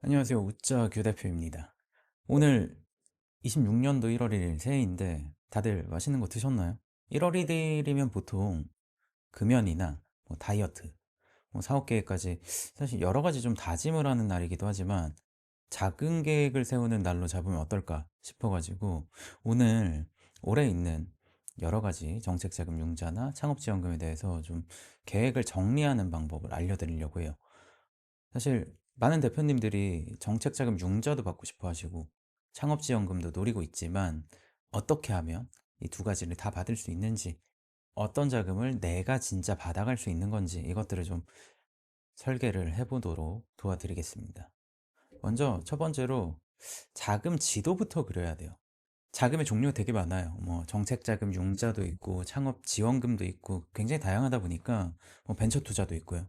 안녕하세요. 웃자 규 대표입니다. 오늘 26년도 1월 1일 새해인데 다들 맛있는 거 드셨나요? 1월 1일이면 보통 금연이나 다이어트, 사업 계획까지 사실 여러 가지 좀 다짐을 하는 날이기도 하지만 작은 계획을 세우는 날로 잡으면 어떨까 싶어가지고 오늘 올해 있는 여러 가지 정책자금 융자나 창업지원금에 대해서 좀 계획을 정리하는 방법을 알려드리려고 해요. 사실 많은 대표님들이 정책자금 융자도 받고 싶어 하시고 창업지원금도 노리고 있지만 어떻게 하면 이 두 가지를 다 받을 수 있는지, 어떤 자금을 내가 진짜 받아갈 수 있는 건지 이것들을 좀 설계를 해보도록 도와드리겠습니다. 먼저 첫 번째로 자금 지도부터 그려야 돼요. 자금의 종류가 되게 많아요. 정책자금 융자도 있고 창업지원금도 있고 굉장히 다양하다 보니까 벤처 투자도 있고요.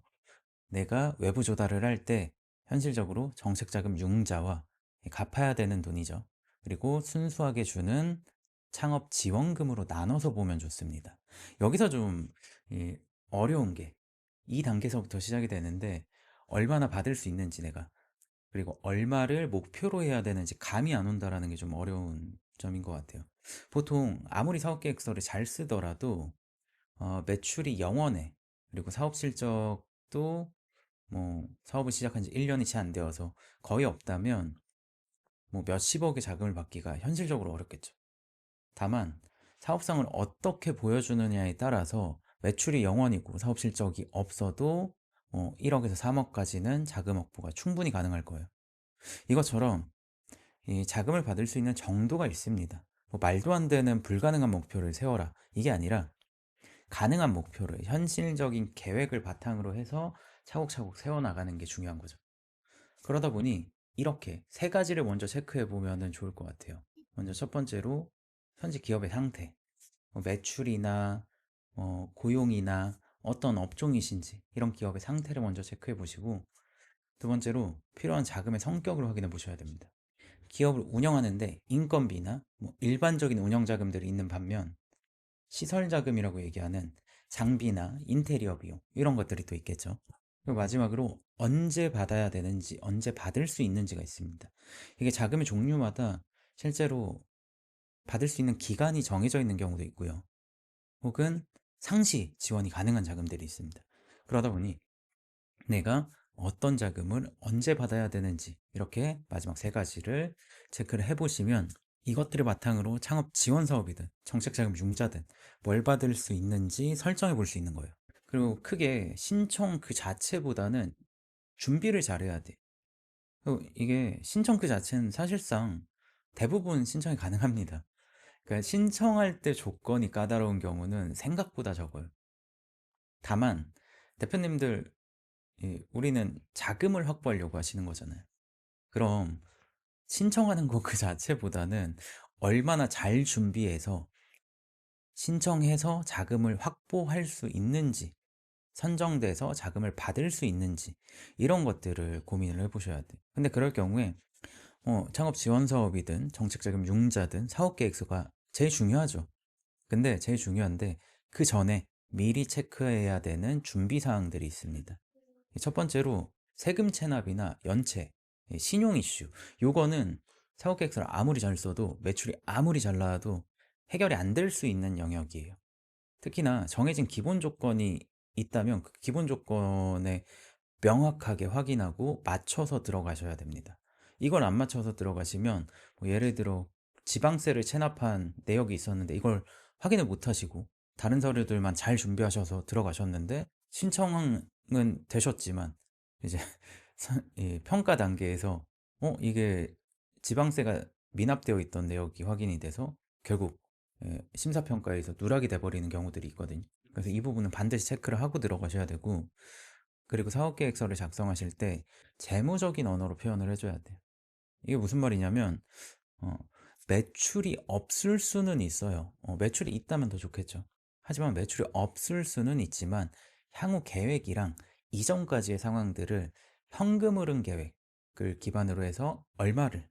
내가 외부 조달을 할 때 현실적으로 정책자금 융자와 갚아야 되는 돈이죠. 그리고 순수하게 주는 창업 지원금으로 나눠서 보면 좋습니다. 여기서 좀 이, 어려운 게 이 단계에서부터 시작이 되는데, 얼마나 받을 수 있는지 내가, 그리고 얼마를 목표로 해야 되는지 감이 안 온다라는 게 좀 어려운 점인 것 같아요. 보통 아무리 사업계획서를 잘 쓰더라도 매출이 0원에, 그리고 사업 실적도 사업을 시작한 지 1년이 채 안 되어서 거의 없다면 몇십억의 자금을 받기가 현실적으로 어렵겠죠. 다만 사업성을 어떻게 보여주느냐에 따라서 매출이 0원이고 사업 실적이 없어도 1억에서 3억까지는 자금 확보가 충분히 가능할 거예요. 이것처럼 이 자금을 받을 수 있는 정도가 있습니다. 말도 안 되는 불가능한 목표를 세워라, 이게 아니라 가능한 목표를, 현실적인 계획을 바탕으로 해서 차곡차곡 세워나가는 게 중요한 거죠. 그러다 보니 이렇게 세 가지를 먼저 체크해 보면 좋을 것 같아요. 먼저 첫 번째로 현재 기업의 상태, 매출이나 고용이나 어떤 업종이신지 이런 기업의 상태를 먼저 체크해 보시고, 두 번째로 필요한 자금의 성격을 확인해 보셔야 됩니다. 기업을 운영하는데 인건비나 일반적인 운영 자금들이 있는 반면 시설 자금이라고 얘기하는 장비나 인테리어 비용, 이런 것들이 또 있겠죠. 그리고 마지막으로 언제 받아야 되는지, 언제 받을 수 있는지가 있습니다. 이게 자금의 종류마다 실제로 받을 수 있는 기간이 정해져 있는 경우도 있고요. 혹은 상시 지원이 가능한 자금들이 있습니다. 그러다 보니 내가 어떤 자금을 언제 받아야 되는지, 이렇게 마지막 세 가지를 체크를 해보시면 이것들을 바탕으로 창업 지원 사업이든 정책자금 융자든 뭘 받을 수 있는지 설정해 볼 수 있는 거예요. 그리고 크게 신청 그 자체보다는 준비를 잘해야 돼. 그리고 이게 신청 그 자체는 사실상 대부분 신청이 가능합니다. 그러니까 신청할 때 조건이 까다로운 경우는 생각보다 적어요. 다만 대표님들, 우리는 자금을 확보하려고 하시는 거잖아요. 그럼 신청하는 거 그 자체보다는 얼마나 잘 준비해서 신청해서 자금을 확보할 수 있는지, 선정돼서 자금을 받을 수 있는지, 이런 것들을 고민을 해보셔야 돼요. 근데 그럴 경우에 창업 지원 사업이든 정책자금 융자든 사업 계획서가 제일 중요하죠. 근데 제일 중요한데 그 전에 미리 체크해야 되는 준비 사항들이 있습니다. 첫 번째로 세금 체납이나 연체, 신용 이슈. 요거는 사업 계획서를 아무리 잘 써도, 매출이 아무리 잘 나와도 해결이 안 될 수 있는 영역이에요. 특히나 정해진 기본 조건이 있다면 그 기본 조건에 명확하게 확인하고 맞춰서 들어가셔야 됩니다. 이걸 안 맞춰서 들어가시면 예를 들어 지방세를 체납한 내역이 있었는데 이걸 확인을 못 하시고 다른 서류들만 잘 준비하셔서 들어가셨는데 신청은 되셨지만 이제 이 평가 단계에서 이게 지방세가 미납되어 있던 내역이 확인이 돼서 결국 심사평가에서 누락이 돼버리는 경우들이 있거든요. 그래서 이 부분은 반드시 체크를 하고 들어가셔야 되고, 그리고 사업계획서를 작성하실 때 재무적인 언어로 표현을 해줘야 돼요. 이게 무슨 말이냐면 어, 매출이 없을 수는 있어요. 매출이 있다면 더 좋겠죠. 하지만 매출이 없을 수는 있지만 향후 계획이랑 이전까지의 상황들을 현금 흐름 계획을 기반으로 해서 얼마를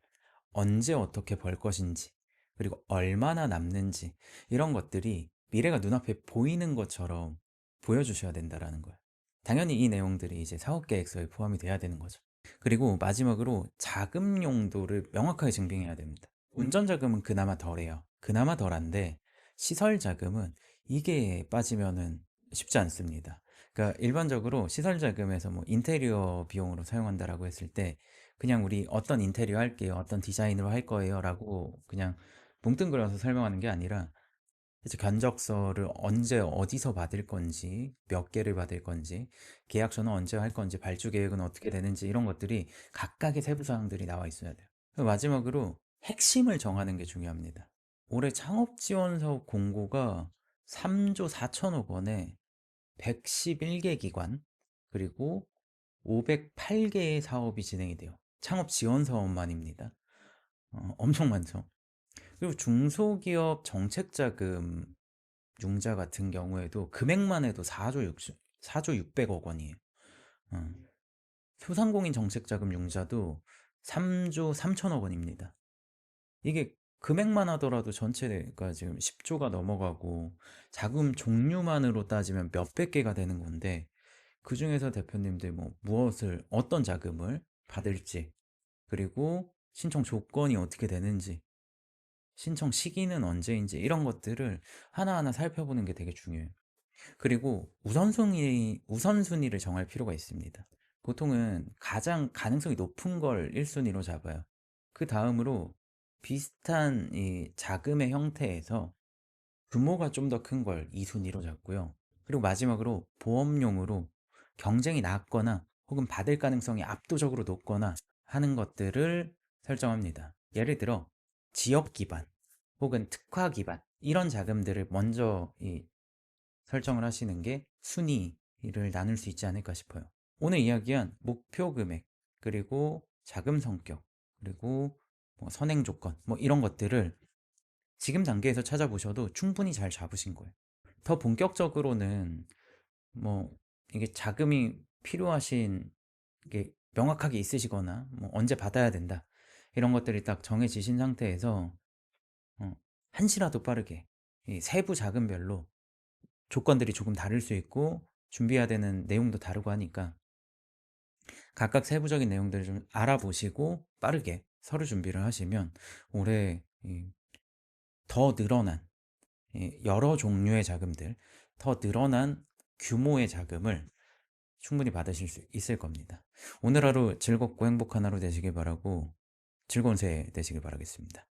언제 어떻게 벌 것인지, 그리고 얼마나 남는지, 이런 것들이 미래가 눈앞에 보이는 것처럼 보여주셔야 된다라는 거예요. 당연히 이 내용들이 이제 사업 계획서에 포함이 돼야 되는 거죠. 그리고 마지막으로 자금 용도를 명확하게 증빙해야 됩니다. 운전 자금은 그나마 덜해요. 그나마 덜한데 시설 자금은 이게 빠지면은 쉽지 않습니다. 그러니까 일반적으로 시설 자금에서 뭐 인테리어 비용으로 사용한다라고 했을 때 그냥 우리 어떤 인테리어 할게요, 어떤 디자인으로 할 거예요라고 그냥 뭉뚱그려서 설명하는 게 아니라 이제 견적서를 언제 어디서 받을 건지, 몇 개를 받을 건지, 계약서는 언제 할 건지, 발주 계획은 어떻게 되는지 이런 것들이 각각의 세부 사항들이 나와 있어야 돼요. 그리고 마지막으로 핵심을 정하는 게 중요합니다. 올해 창업 지원 사업 공고가 3조 4천억 원에 111개 기관 그리고 508개의 사업이 진행이 돼요. 창업 지원 사업만입니다. 엄청 많죠. 그리고 중소기업 정책자금 융자 같은 경우에도 금액만 해도 4조 600억 원이에요. 어. 소상공인 정책자금 융자도 3조 3천억 원입니다. 이게 금액만 하더라도 전체가 지금 10조가 넘어가고 자금 종류만으로 따지면 몇백 개가 되는 건데 그 중에서 대표님들 뭐 무엇을 어떤 자금을 받을지 그리고 신청 조건이 어떻게 되는지 신청 시기는 언제인지 이런 것들을 하나하나 살펴보는 게 되게 중요해요. 그리고 우선순위를 정할 필요가 있습니다. 보통은 가장 가능성이 높은 걸 1순위로 잡아요. 그 다음으로 비슷한 이 자금의 형태에서 규모가 좀 더 큰 걸 2순위로 잡고요. 그리고 마지막으로 보험용으로 경쟁이 낮거나 혹은 받을 가능성이 압도적으로 높거나 하는 것들을 설정합니다. 예를 들어 지역 기반 혹은 특화 기반 이런 자금들을 먼저 설정을 하시는 게 순위를 나눌 수 있지 않을까 싶어요. 오늘 이야기한 목표 금액, 그리고 자금 성격, 그리고 뭐 선행 조건, 뭐 이런 것들을 지금 단계에서 찾아보셔도 충분히 잘 잡으신 거예요. 더 본격적으로는 뭐 이게 자금이 필요하신 게 명확하게 있으시거나 뭐 언제 받아야 된다 이런 것들이 딱 정해지신 상태에서 한시라도 빠르게 이 세부 자금별로 조건들이 조금 다를 수 있고 준비해야 되는 내용도 다르고 하니까 각각 세부적인 내용들을 좀 알아보시고 빠르게 서류 준비를 하시면 올해 더 늘어난 여러 종류의 자금들, 더 늘어난 규모의 자금을 충분히 받으실 수 있을 겁니다. 오늘 하루 즐겁고 행복한 하루 되시길 바라고 즐거운 새해 되시길 바라겠습니다.